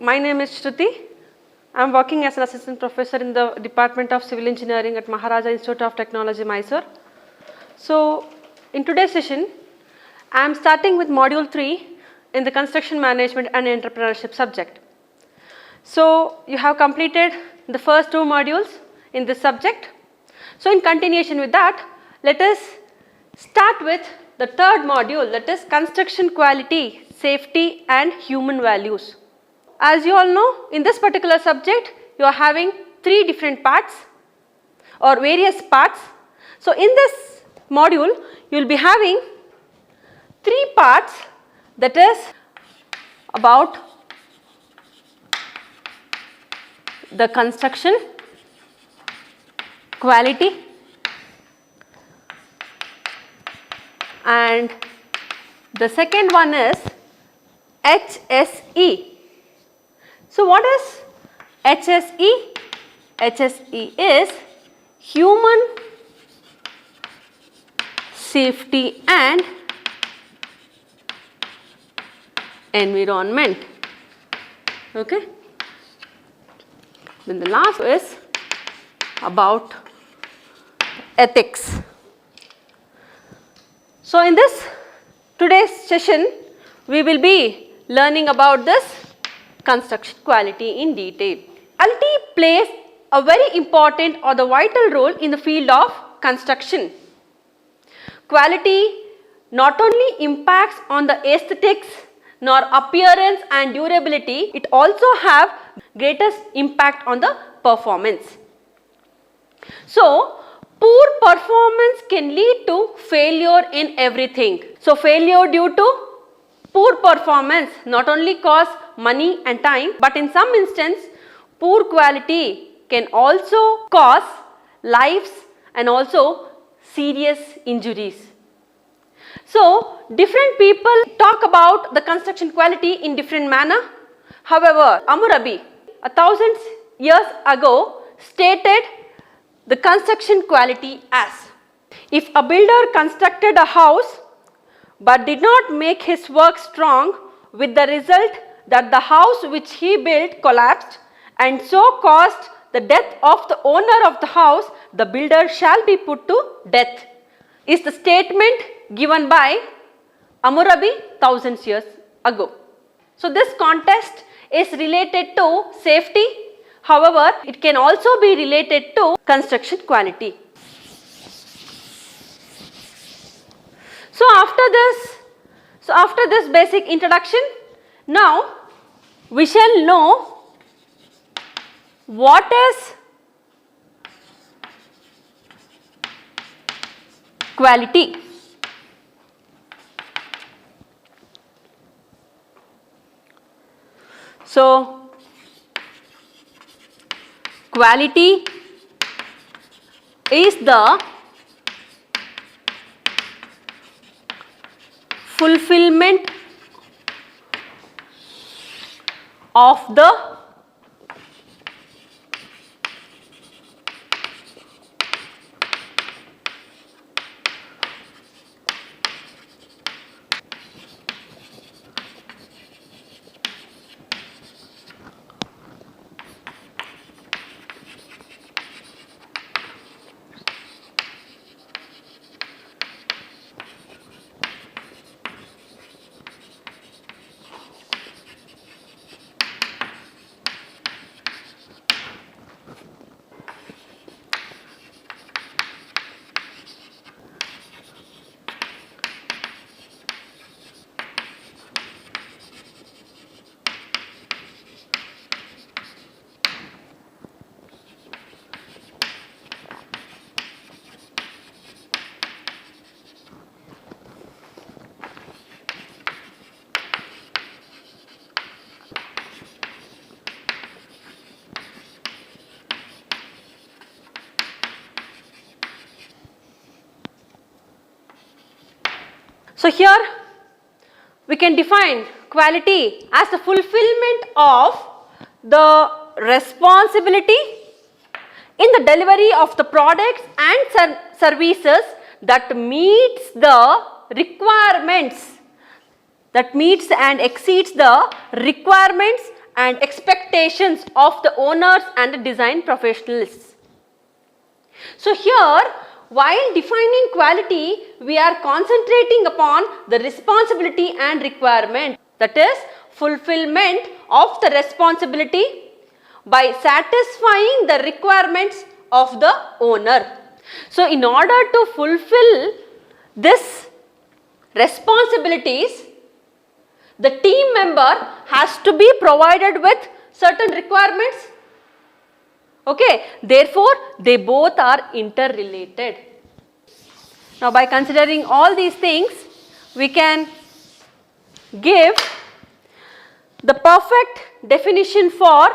My name is Shruti. I am working as an assistant professor in the Department of Civil Engineering at Maharaja Institute of Technology, Mysore. So, in today's session, I am starting with module 3 in the construction management and entrepreneurship subject. So, you have completed the first 2 modules in this subject. So, in continuation with that, let us start with the third module, that is construction quality, safety and human values. As you all know, in this particular subject, you are having 3 different parts or various parts. So, in this module, you will be having 3 parts, that is about the construction quality and the second one is HSE. So, what is HSE? HSE is human safety and environment. Okay. Then the last is about ethics. So, in this today's session, we will be learning about this construction quality in detail. Quality plays a very important or the vital role in the field of construction. Quality not only impacts on the aesthetics nor appearance and durability, it also have greatest impact on the performance. So, poor performance can lead to failure in everything. So, failure due to poor performance not only costs money and time, but in some instance poor quality can also cause lives and also serious injuries. So, different people talk about the construction quality in different manner. However, Hammurabi 1000 years ago stated the construction quality as: if a builder constructed a house but did not make his work strong, with the result that the house which he built collapsed and so caused the death of the owner of the house, the builder shall be put to death, is the statement given by Hammurabi 1000 years ago. So, this context is related to safety. However, it can also be related to construction quality. So, after this basic introduction, now we shall know what is quality. So, quality is the fulfillment of the here we can define quality as the fulfillment of the responsibility in the delivery of the products and services that meets the requirements, that meets and exceeds the requirements and expectations of the owners and the design professionals. So here, while defining quality, we are concentrating upon the responsibility and requirement, that is fulfillment of the responsibility by satisfying the requirements of the owner. So in order to fulfill this responsibilities, the team member has to be provided with certain requirements. Okay, therefore they both are interrelated. Now by considering all these things, we can give the perfect definition for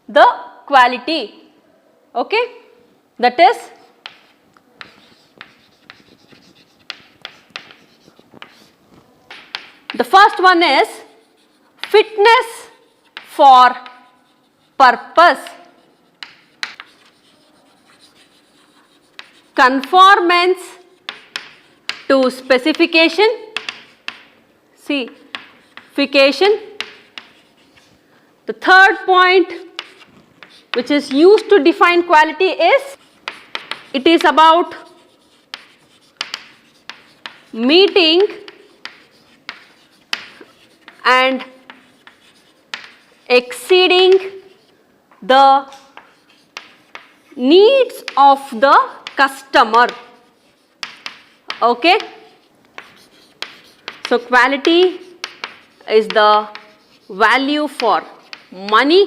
the quality. Okay, that is the first one is fitness for purpose, conformance to specification, The third point which is used to define quality is, it is about meeting and exceeding the needs of the customer. Okay. So quality is the value for money.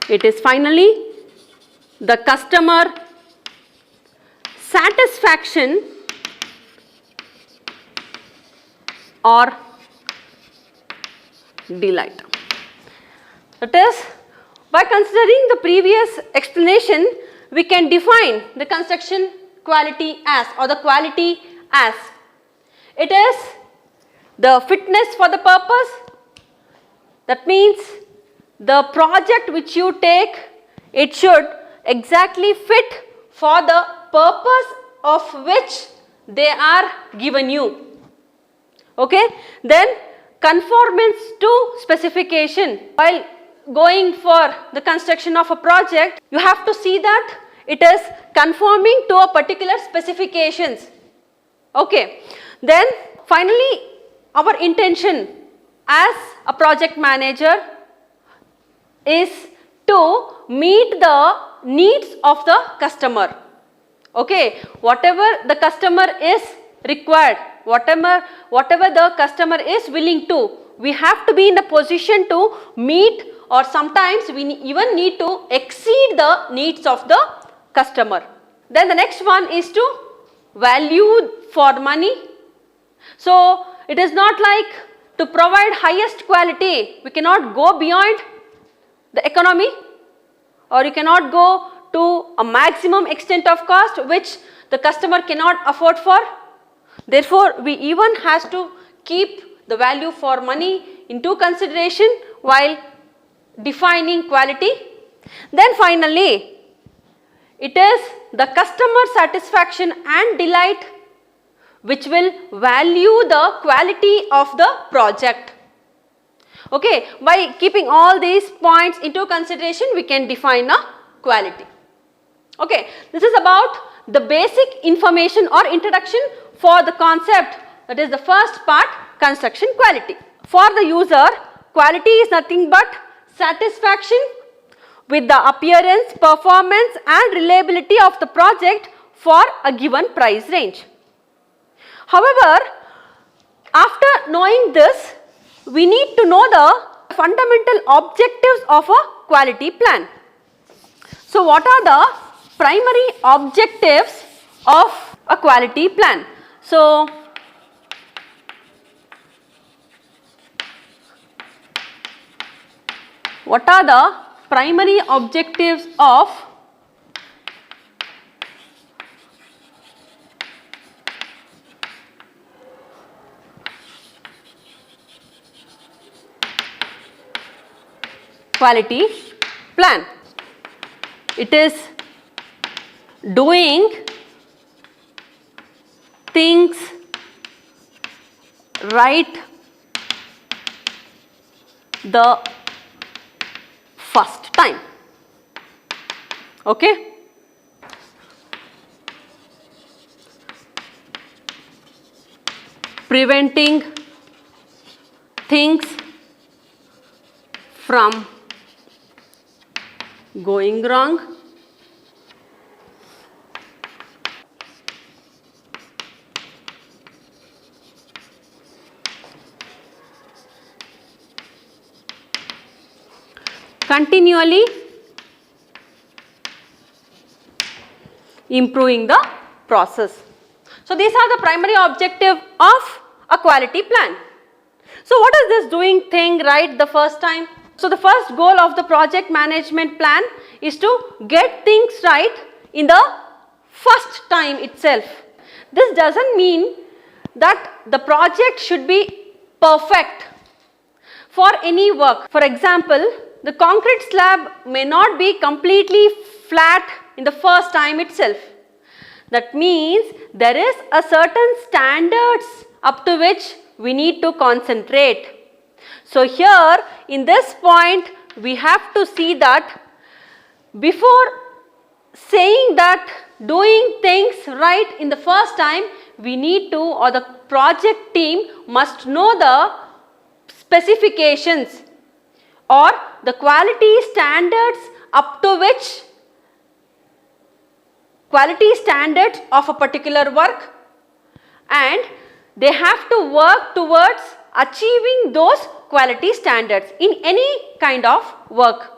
It is finally the customer satisfaction or delight. That is, by considering the previous explanation, we can define the construction quality as, or the quality as, it is the fitness for the purpose. That means the project which you take, it should exactly fit for the purpose of which they are given you. Okay. Then conformance to specification. While going for the construction of a project, you have to see that it is conforming to a particular specifications. Okay. Then finally, our intention as a project manager is to meet the needs of the customer. Okay. Whatever the customer is required, whatever the customer is willing to, we have to be in a position to meet, or sometimes we even need to exceed the needs of the customer. Then the next one is to value for money. So it is not like to provide highest quality, we cannot go beyond the economy, or you cannot go to a maximum extent of cost which the customer cannot afford for. Therefore, we even has to keep the value for money into consideration while defining quality. Then finally, it is the customer satisfaction and delight which will value the quality of the project. Okay, by keeping all these points into consideration, we can define a quality. Okay, this is about the basic information or introduction for the concept, that is the first part, construction quality. For the user, quality is nothing but satisfaction with the appearance, performance and reliability of the project for a given price range. However, after knowing this, we need to know the fundamental objectives of a quality plan. So what are the primary objectives of a quality plan? So what are the primary objectives of quality plan? It is doing things right the first time. Okay. Preventing things from going wrong. Continually improving the process. So these are the primary objective of a quality plan. So what is this doing thing right the first time? So the first goal of the project management plan is to get things right in the first time itself. This doesn't mean that the project should be perfect for any work. For example, the concrete slab may not be completely flat in the first time itself. That means there is a certain standards up to which we need to concentrate. So here in this point we have to see that before saying that doing things right in the first time, we need to, or the project team must know the specifications or the quality standards up to which quality standards of a particular work, and they have to work towards achieving those quality standards in any kind of work.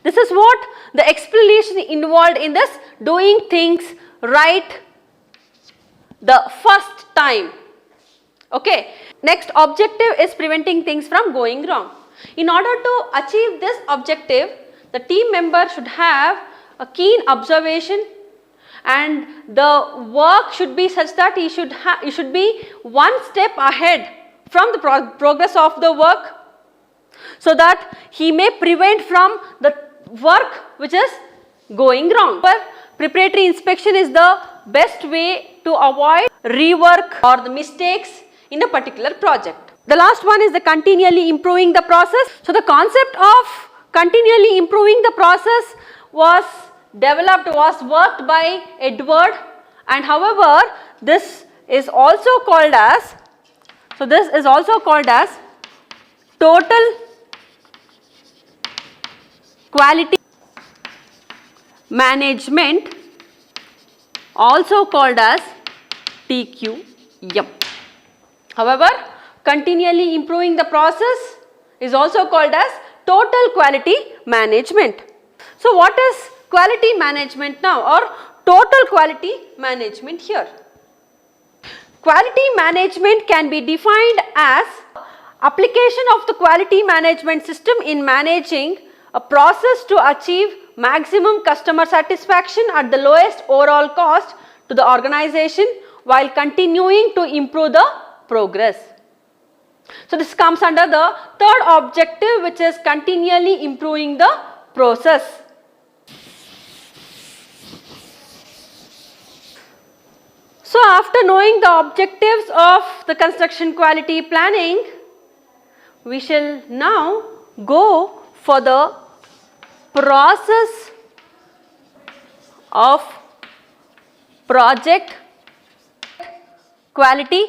This is what the explanation involved in this doing things right the first time. Okay. Next objective is preventing things from going wrong. In order to achieve this objective, the team member should have a keen observation, and the work should be such that he should be one step ahead from the progress of the work, so that he may prevent from the work which is going wrong. But preparatory inspection is the best way to avoid rework or the mistakes in a particular project. The last one is the continually improving the process. So the concept of continually improving the process was worked by Edward, and however this is also called as, total quality management, also called as TQM. However, continually improving the process is also called as total quality management. So what is quality management now, or total quality management here? Quality management can be defined as application of the quality management system in managing a process to achieve maximum customer satisfaction at the lowest overall cost to the organization while continuing to improve the progress. So this comes under the third objective, which is continually improving the process. So after knowing the objectives of the construction quality planning, we shall now go for the process of project quality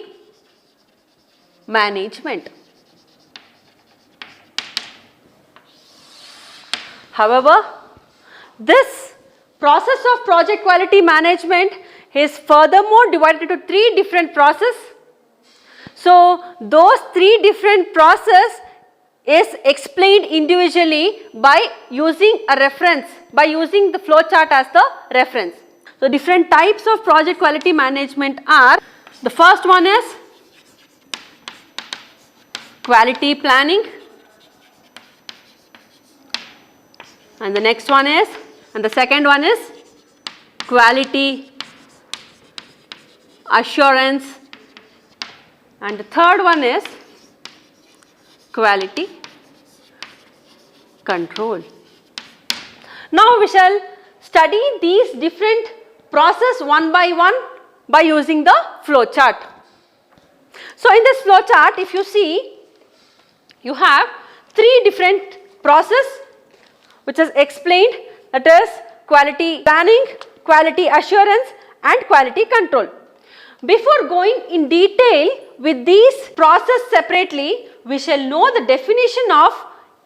management. However, this process of project quality management is furthermore divided into three different processes. So those three different processes is explained individually by using a reference, by using the flow chart as the reference. So different types of project quality management are, the first one is quality planning, and the next one is, and the second one is quality assurance, and the third one is quality control. Now we shall study these different processes one by one by using the flow chart. So in this flow chart, if you see, you have three different process which is explained, that is quality planning, quality assurance and quality control. Before going in detail with these process separately, we shall know the definition of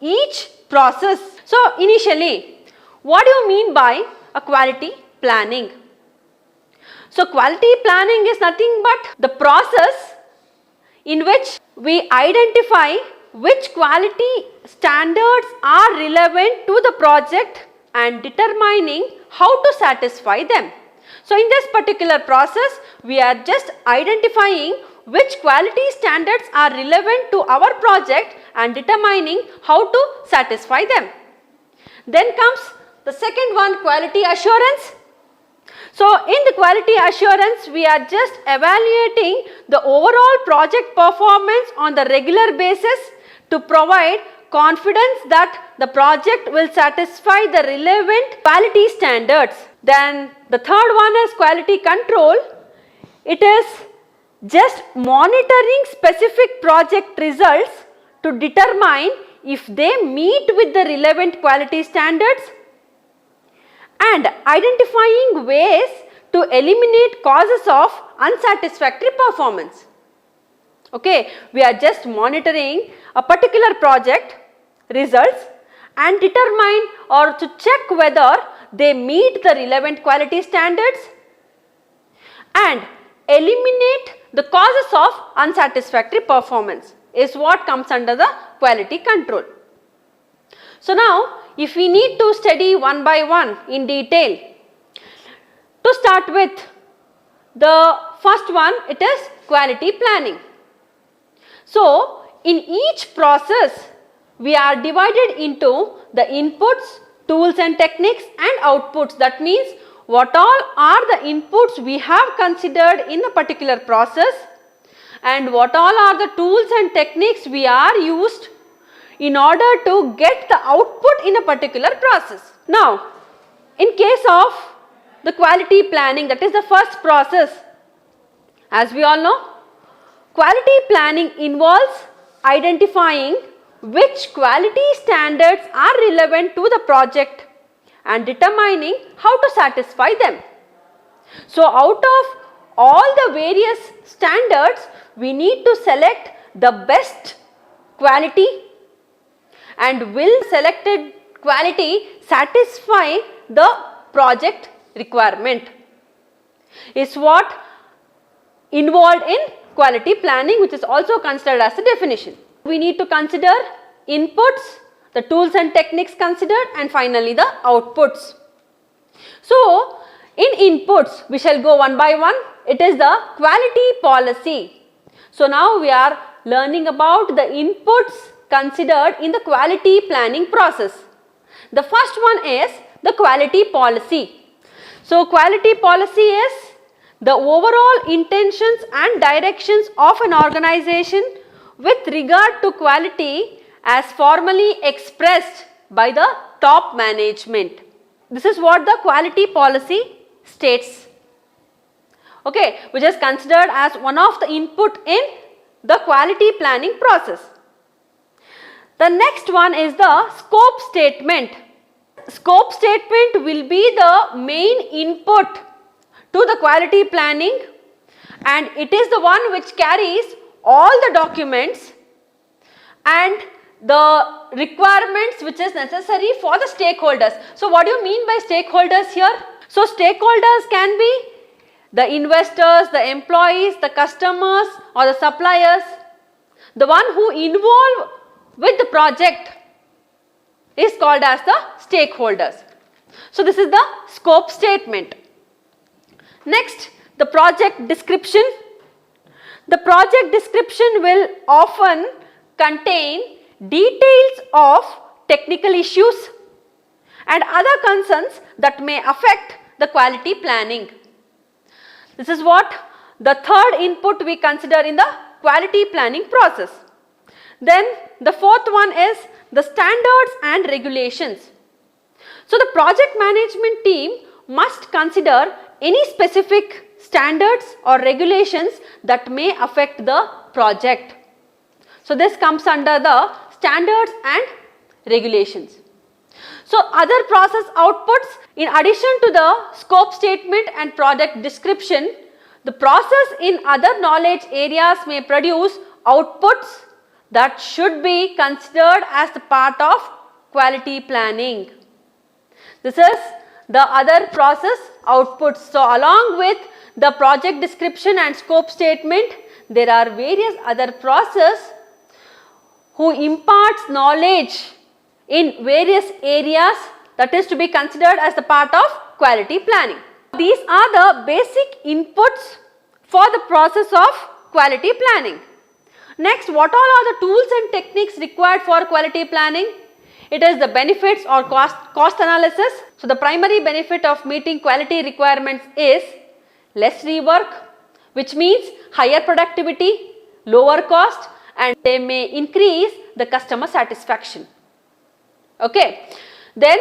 each process. So initially, what do you mean by a quality planning? So quality planning is nothing but the process in which we identify which quality standards are relevant to the project and determining how to satisfy them. So in this particular process, we are just identifying which quality standards are relevant to our project and determining how to satisfy them. Then comes the second one, quality assurance. So in the quality assurance, we are just evaluating the overall project performance on the regular basis to provide confidence that the project will satisfy the relevant quality standards. Then the third one is quality control. It is just monitoring specific project results to determine if they meet with the relevant quality standards and identifying ways to eliminate causes of unsatisfactory performance. Okay, we are just monitoring a particular project results and determine or to check whether they meet the relevant quality standards and eliminate the causes of unsatisfactory performance is what comes under the quality control. So now, if we need to study one by one in detail, to start with the first one, it is quality planning. So in each process, we are divided into the inputs, tools and techniques and outputs. That means what all are the inputs we have considered in a particular process and what all are the tools and techniques we are used in order to get the output in a particular process. Now, in case of the quality planning, that is the first process, as we all know, quality planning involves identifying which quality standards are relevant to the project and determining how to satisfy them. So out of all the various standards, we need to select the best quality and will selected quality satisfy the project requirement is what involved in quality planning, which is also considered as a definition. We need to consider inputs, the tools and techniques considered and finally the outputs. So in inputs, we shall go one by one. It is the quality policy. So now we are learning about the inputs considered in the quality planning process. The first one is the quality policy. So quality policy is the overall intentions and directions of an organization with regard to quality as formally expressed by the top management. This is what the quality policy states. Okay, which is considered as one of the input in the quality planning process. The next one is the scope statement. Scope statement will be the main input to the quality planning and it is the one which carries all the documents and the requirements which is necessary for the stakeholders. So what do you mean by stakeholders here? So stakeholders can be the investors, the employees, the customers or the suppliers, the one who involve with the project is called as the stakeholders. So this is the scope statement. Next, the project description. The project description will often contain details of technical issues and other concerns that may affect the quality planning. This is what the third input we consider in the quality planning process. Then the fourth one is the standards and regulations. So the project management team must consider any specific standards or regulations that may affect the project. So, this comes under the standards and regulations. So, other process outputs, in addition to the scope statement and product description, the process in other knowledge areas may produce outputs that should be considered as the part of quality planning. This is the other process outputs. So, along with the project description and scope statement, there are various other processes who imparts knowledge in various areas that is to be considered as the part of quality planning. These are the basic inputs for the process of quality planning. Next, what all are the tools and techniques required for quality planning? It is the benefits or cost analysis. So, the primary benefit of meeting quality requirements is less rework, which means higher productivity, lower cost, and they may increase the customer satisfaction. Okay. Then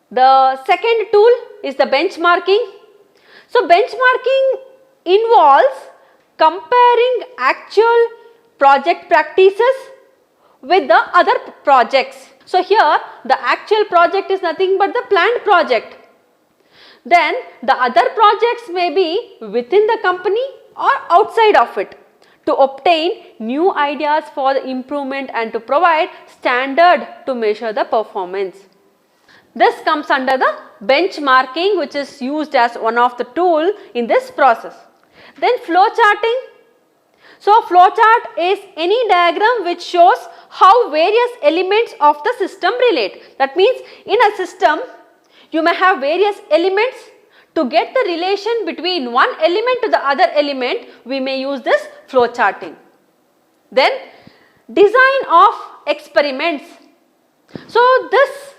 the second tool is the benchmarking. So, benchmarking involves comparing actual project practices with the other projects. So, here the actual project is nothing but the planned project. Then the other projects may be within the company or outside of it, to obtain new ideas for the improvement and to provide standard to measure the performance. This comes under the benchmarking, which is used as one of the tool in this process. Then flow charting. So, flow chart is any diagram which shows how various elements of the system relate. That means in a system you may have various elements. To get the relation between one element to the other element, we may use this flow charting. Then design of experiments. So, this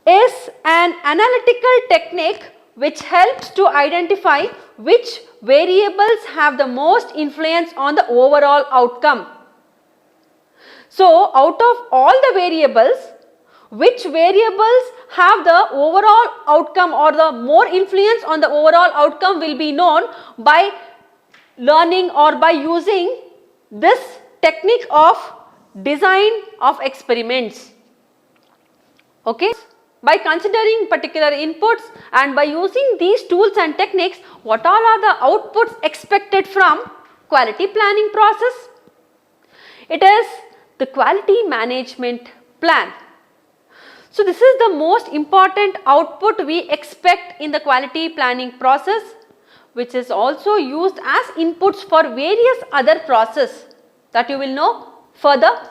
is an analytical technique which helps to identify which variables have the most influence on the overall outcome. So, out of all the variables, which variables have the overall outcome or the more influence on the overall outcome will be known by learning or by using this technique of design of experiments. Okay. By considering particular inputs and by using these tools and techniques, what all are the outputs expected from quality planning process? It is the quality management plan. So, this is the most important output we expect in the quality planning process, which is also used as inputs for various other processes that you will know further.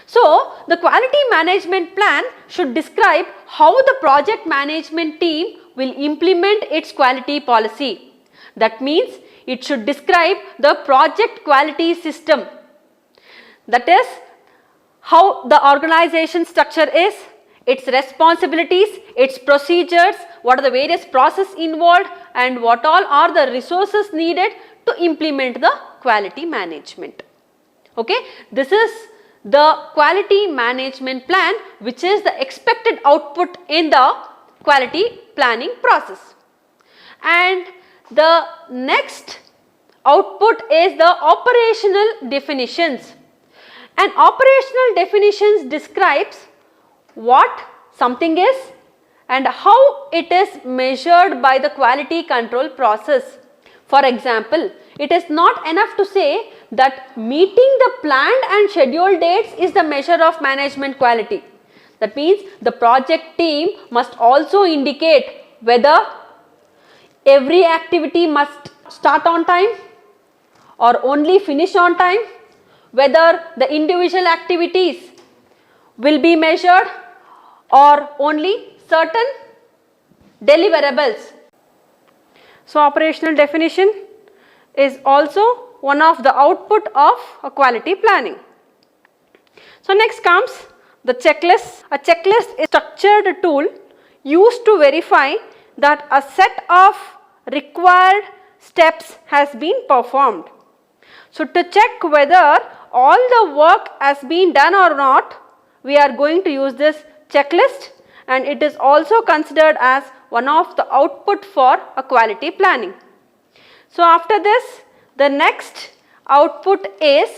So, the quality management plan should describe how the project management team will implement its quality policy. That means it should describe the project quality system. That is how the organization structure is, its responsibilities, its procedures, what are the various processes involved and what all are the resources needed to implement the quality management. Okay. This is the quality management plan, which is the expected output in the quality planning process. And the next output is the operational definitions. And operational definitions describes what something is and how it is measured by the quality control process. For example, it is not enough to say that meeting the planned and scheduled dates is the measure of management quality. That means the project team must also indicate whether every activity must start on time or only finish on time, whether the individual activities will be measured or only certain deliverables. So, operational definition is also one of the output of a quality planning. So, next comes the checklist. A checklist is a structured tool used to verify that a set of required steps has been performed. So, to check whether all the work has been done or not, we are going to use this checklist, and it is also considered as one of the output for a quality planning. So after this, the next output is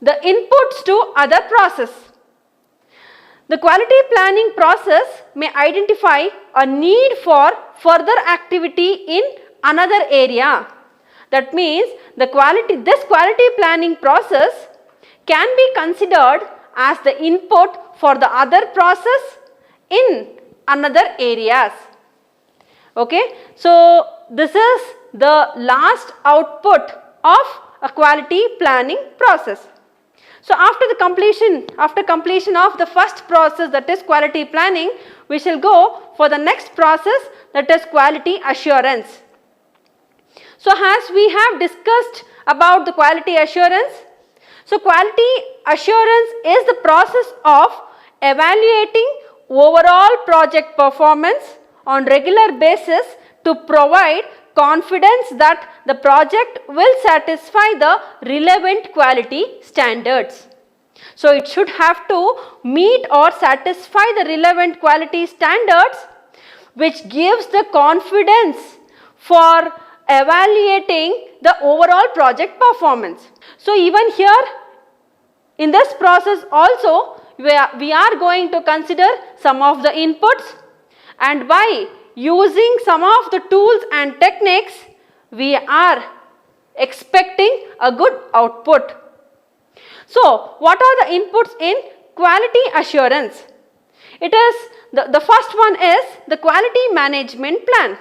the inputs to other process. The quality planning process may identify a need for further activity in another area. That means this quality planning process can be considered as the input for the other process in another areas. Okay. So this is the last output of a quality planning process. So after completion of the first process, that is quality planning, we shall go for the next process, that is quality assurance. So as we have discussed about the quality assurance, so quality assurance is the process of evaluating overall project performance on regular basis to provide confidence that the project will satisfy the relevant quality standards. So it should have to meet or satisfy the relevant quality standards, which gives the confidence for evaluating the overall project performance. So even here in this process also we are going to consider some of the inputs, and by using some of the tools and techniques, we are expecting a good output. So what are the inputs in quality assurance? It is the first one is the quality management plan.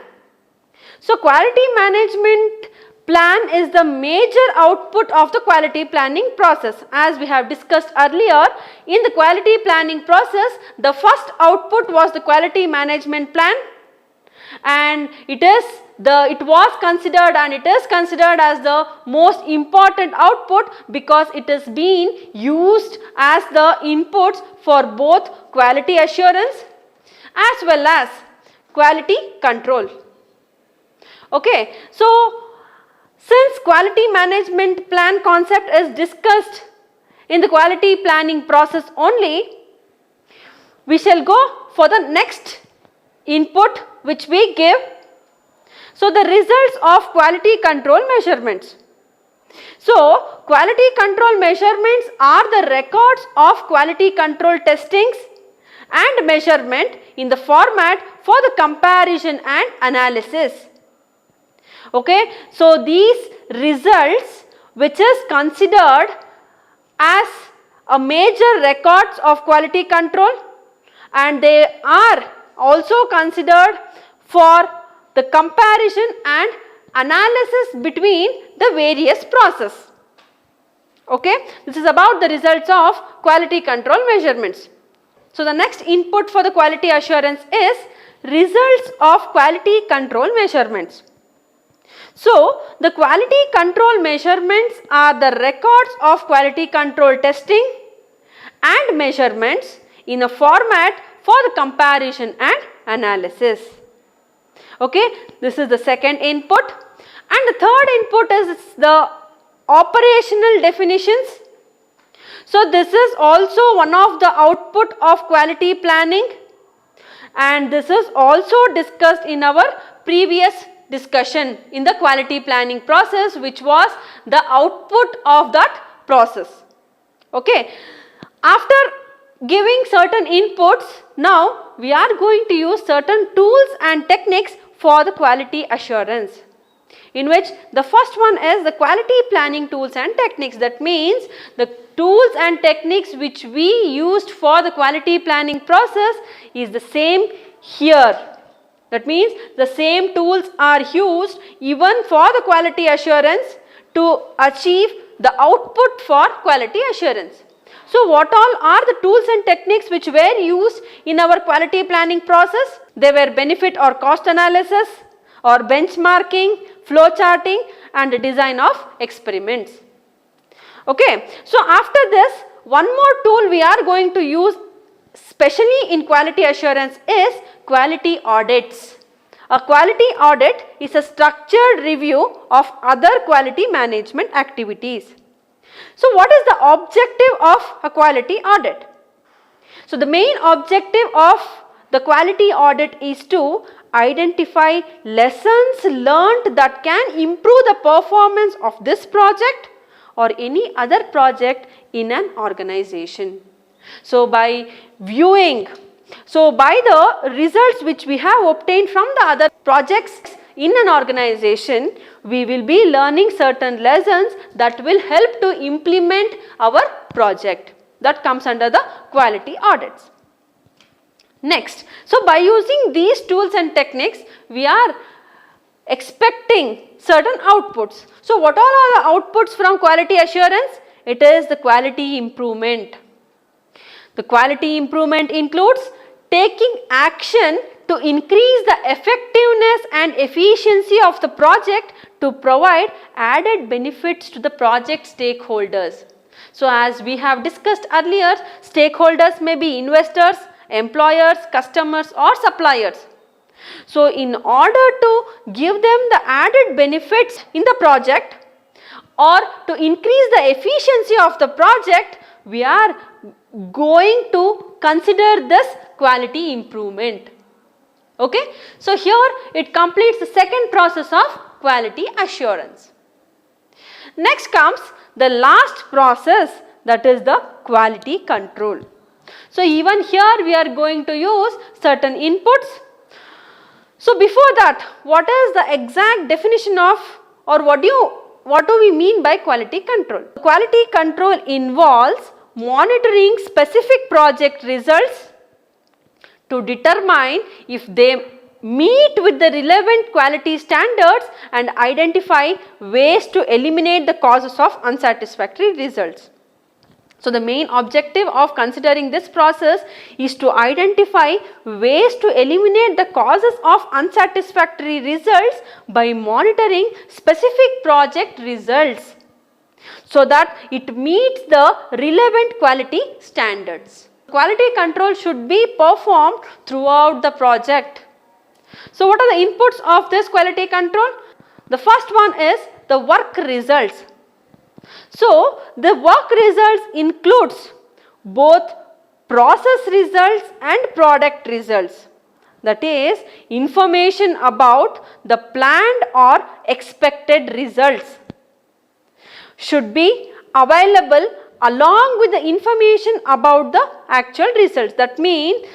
So quality management plan is the major output of the quality planning process. As we have discussed earlier, in the quality planning process, the first output was the quality management plan, and it was considered and it is considered as the most important output because it is being used as the inputs for both quality assurance as well as quality control. Okay, so since quality management plan concept is discussed in the quality planning process only, we shall go for the next input which we give. So the results of quality control measurements. So quality control measurements are the records of quality control testings and measurement in the format for the comparison and analysis. Okay, so these results which is considered as a major records of quality control, and they are also considered for the comparison and analysis between the various processes. Okay, this is about the results of quality control measurements. So the next input for the quality assurance is results of quality control measurements. So the quality control measurements are the records of quality control testing and measurements in a format for the comparison and analysis. Okay, this is the second input, and the third input is the operational definitions. So this is also one of the output of quality planning, and this is also discussed in our previous discussion in the quality planning process, which was the output of that process. Okay, after giving certain inputs, now we are going to use certain tools and techniques for the quality assurance, in which the first one is the quality planning tools and techniques. That means the tools and techniques which we used for the quality planning process is the same here. That means the same tools are used even for the quality assurance to achieve the output for quality assurance. So what all are the tools and techniques which were used in our quality planning process? They were benefit or cost analysis, or benchmarking, flow charting, and the design of experiments. Okay, so after this, one more tool we are going to use especially in quality assurance is quality audits. A quality audit is a structured review of other quality management activities. So what is the objective of a quality audit? So the main objective of The quality audit is to identify lessons learned that can improve the performance of this project or any other project in an organization. So by viewing, by the results which we have obtained from the other projects in an organization, we will be learning certain lessons that will help to implement our project. That comes under the quality audits. Next, so by using these tools and techniques, we are expecting certain outputs. So what all are the outputs from quality assurance? It is the quality improvement. The quality improvement includes taking action to increase the effectiveness and efficiency of the project to provide added benefits to the project stakeholders. So as we have discussed earlier, stakeholders may be investors, employers, customers or suppliers. So in order to give them the added benefits in the project or to increase the efficiency of the project, we are going to consider this quality improvement. Okay. So here it completes the second process of quality assurance. Next comes the last process, that is the quality control. So even here we are going to use certain inputs. So before that, what is the exact definition of, or what do we mean by quality control? Quality control involves monitoring specific project results to determine if they meet with the relevant quality standards and identify ways to eliminate the causes of unsatisfactory results. So the main objective of considering this process is to identify ways to eliminate the causes of unsatisfactory results by monitoring specific project results so that it meets the relevant quality standards. Quality control should be performed throughout the project. So what are the inputs of this quality control? The first one is the work results. So the work results includes both process results and product results. That is information about the planned or expected results should be available along with the information about the actual results. That means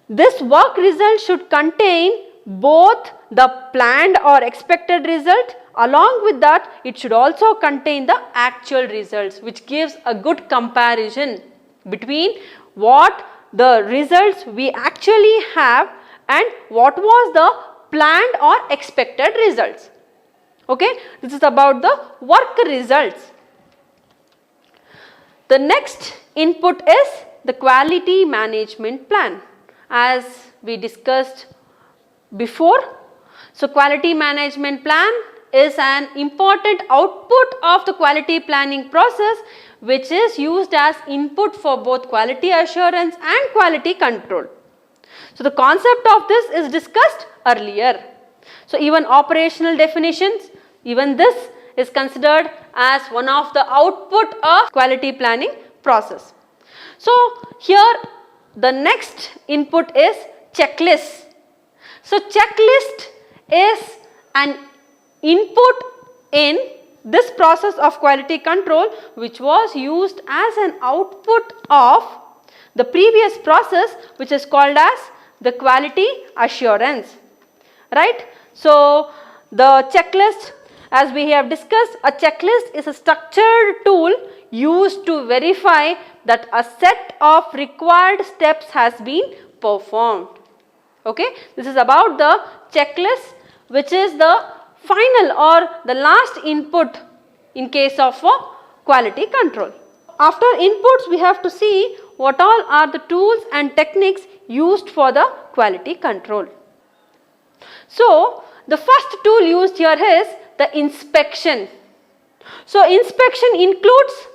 this work result should contain both the planned or expected result, along with that it should also contain the actual results, which gives a good comparison between what the results we actually have and what was the planned or expected results. Okay, this is about the work results. The next input is the quality management plan, as we discussed before. So quality management plan is an important output of the quality planning process, which is used as input for both quality assurance and quality control. So the concept of this is discussed earlier. So even operational definitions, even this is considered as one of the output of quality planning process. So here the next input is checklist. So checklist is an input in this process of quality control, which was used as an output of the previous process, which is called as the quality assurance, right? So the checklist, as we have discussed, a checklist is a structured tool used to verify that a set of required steps has been performed. Okay, this is about the checklist, which is the final or the last input in case of quality control. After inputs, we have to see what all are the tools and techniques used for the quality control. So the first tool used here is the inspection. So inspection includes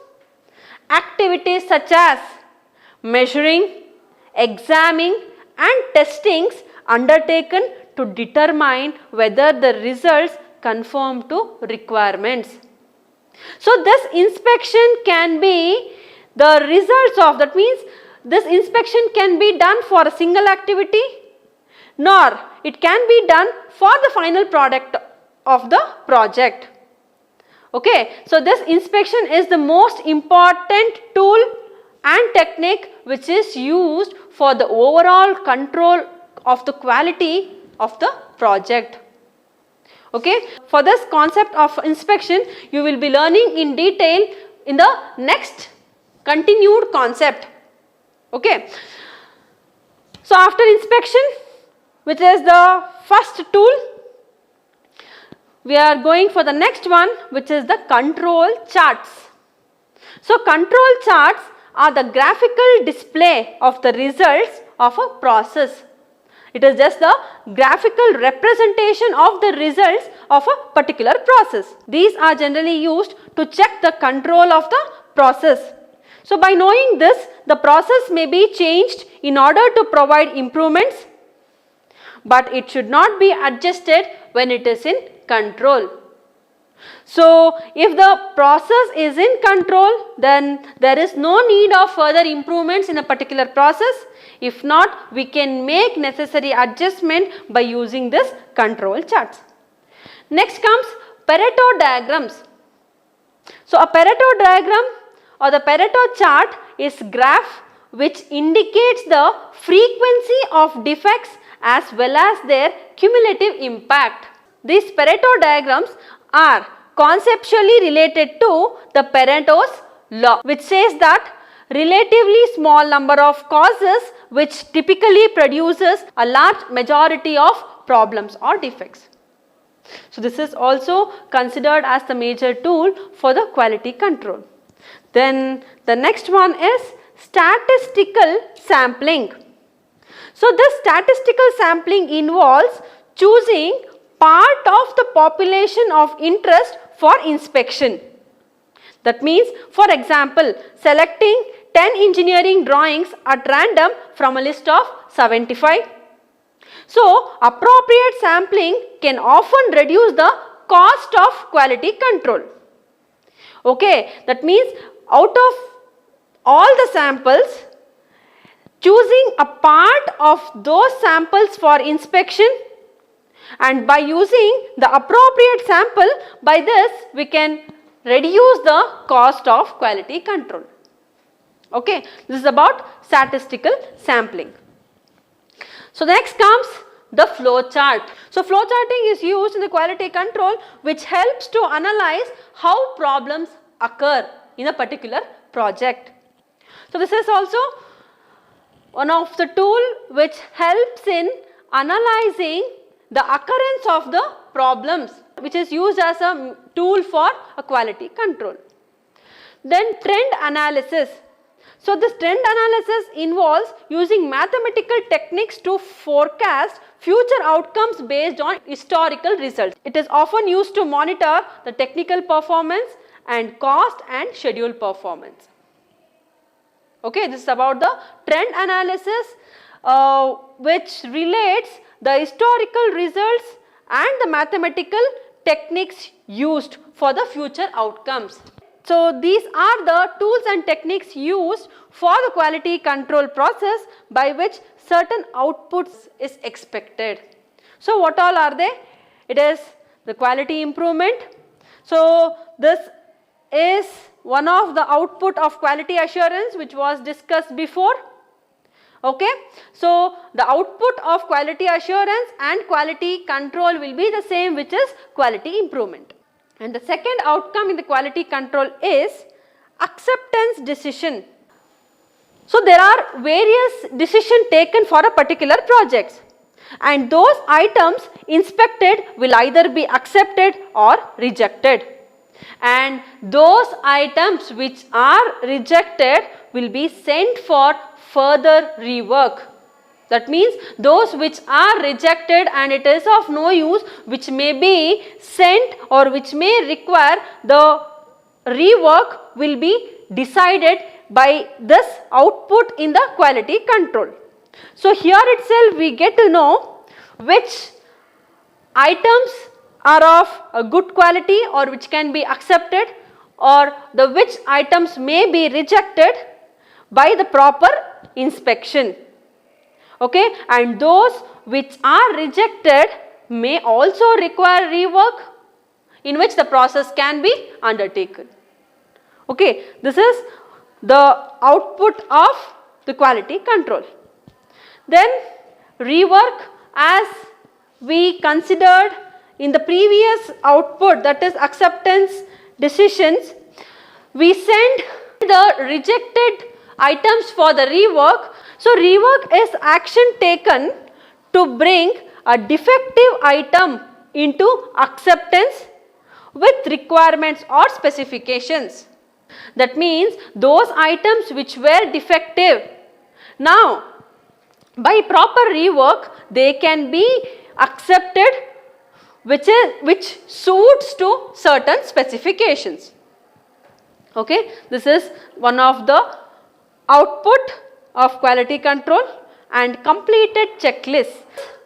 activities such as measuring, examining and testings undertaken to determine whether the results conform to requirements. So this inspection can be the results of, that means this inspection can be done for a single activity nor it can be done for the final product of the project. Okay, so this inspection is the most important tool and technique which is used for the overall control of the quality of the project. Okay, for this concept of inspection you will be learning in detail in the next continued concept. Okay, so after inspection, which is the first tool, we are going for the next one, which is the control charts. So control charts are the graphical display of the results of a process. It is just the graphical representation of the results of a particular process. These are generally used to check the control of the process. So by knowing this, the process may be changed in order to provide improvements, but it should not be adjusted when it is in control. So if the process is in control, then there is no need of further improvements in a particular process. If not, we can make necessary adjustment by using this control charts. Next comes Pareto diagrams. So a Pareto diagram or the Pareto chart is graph which indicates the frequency of defects as well as their cumulative impact. These Pareto diagrams are conceptually related to the Pareto's law, which says that relatively small number of causes which typically produces a large majority of problems or defects. So this is also considered as the major tool for the quality control. Then the next one is statistical sampling. So this statistical sampling involves choosing part of the population of interest for inspection. That means, for example, selecting 10 engineering drawings at random from a list of 75. So appropriate sampling can often reduce the cost of quality control. Okay, that means out of all the samples, choosing a part of those samples for inspection, and by using the appropriate sample, by this we can reduce the cost of quality control. Okay, this is about statistical sampling. So next comes the flow chart. So flow charting is used in the quality control, which helps to analyze how problems occur in a particular project. So this is also one of the tool which helps in analyzing the occurrence of the problems, which is used as a tool for a quality control. Then trend analysis. So this trend analysis involves using mathematical techniques to forecast future outcomes based on historical results. It is often used to monitor the technical performance and cost and schedule performance. Okay, this is about the trend analysis which relates the historical results and the mathematical techniques used for the future outcomes. So these are the tools and techniques used for the quality control process by which certain outputs is expected. So what all are they? It is the quality improvement. So this is one of the output of quality assurance which was discussed before. Okay, so the output of quality assurance and quality control will be the same, which is quality improvement. And the second outcome in the quality control is acceptance decision. So there are various decisions taken for a particular project, and those items inspected will either be accepted or rejected, and those items which are rejected will be sent for further rework. That means those which are rejected and it is of no use, which may be sent or which may require the rework, will be decided by this output in the quality control. So here itself we get to know which items are of a good quality or which can be accepted, or the which items may be rejected by the proper inspection. Okay, and those which are rejected may also require rework, in which the process can be undertaken. Okay, this is the output of the quality control. Then rework, as we considered in the previous output, that is acceptance decisions, we send the rejected items for the rework. So rework is action taken to bring a defective item into acceptance with requirements or specifications. That means those items which were defective, now by proper rework they can be accepted, which suits to certain specifications. Okay, this is one of the output of quality control. And completed checklist.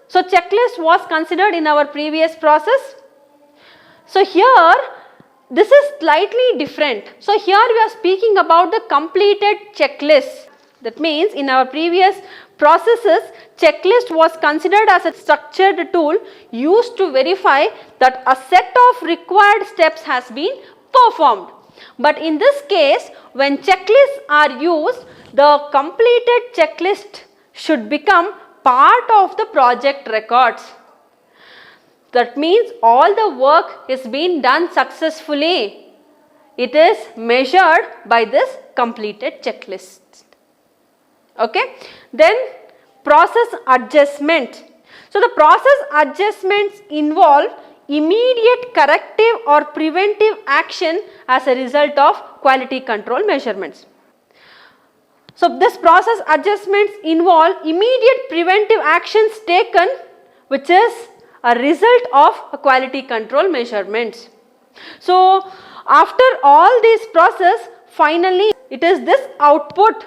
So checklist was considered in our previous process. So here this is slightly different. So here we are speaking about the completed checklist. That means in our previous processes, checklist was considered as a structured tool used to verify that a set of required steps has been performed. But in this case, when checklists are used, the completed checklist should become part of the project records. That means all the work is being done successfully. It is measured by this completed checklist. Okay. Then process adjustment. So the process adjustments involve immediate corrective or preventive action as a result of quality control measurements. So this process adjustments involve immediate preventive actions taken, which is a result of a quality control measurements. So after all this process, finally it is this output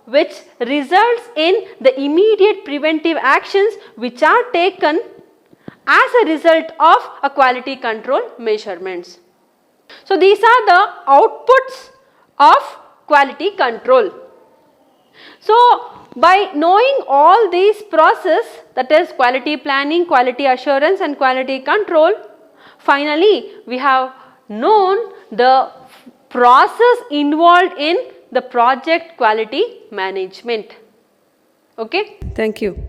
which results in the immediate preventive actions which are taken as a result of a quality control measurements. So these are the outputs of quality control. So by knowing all these processes, that is quality planning, quality assurance and quality control, finally we have known the process involved in the project quality management. Okay? Thank you.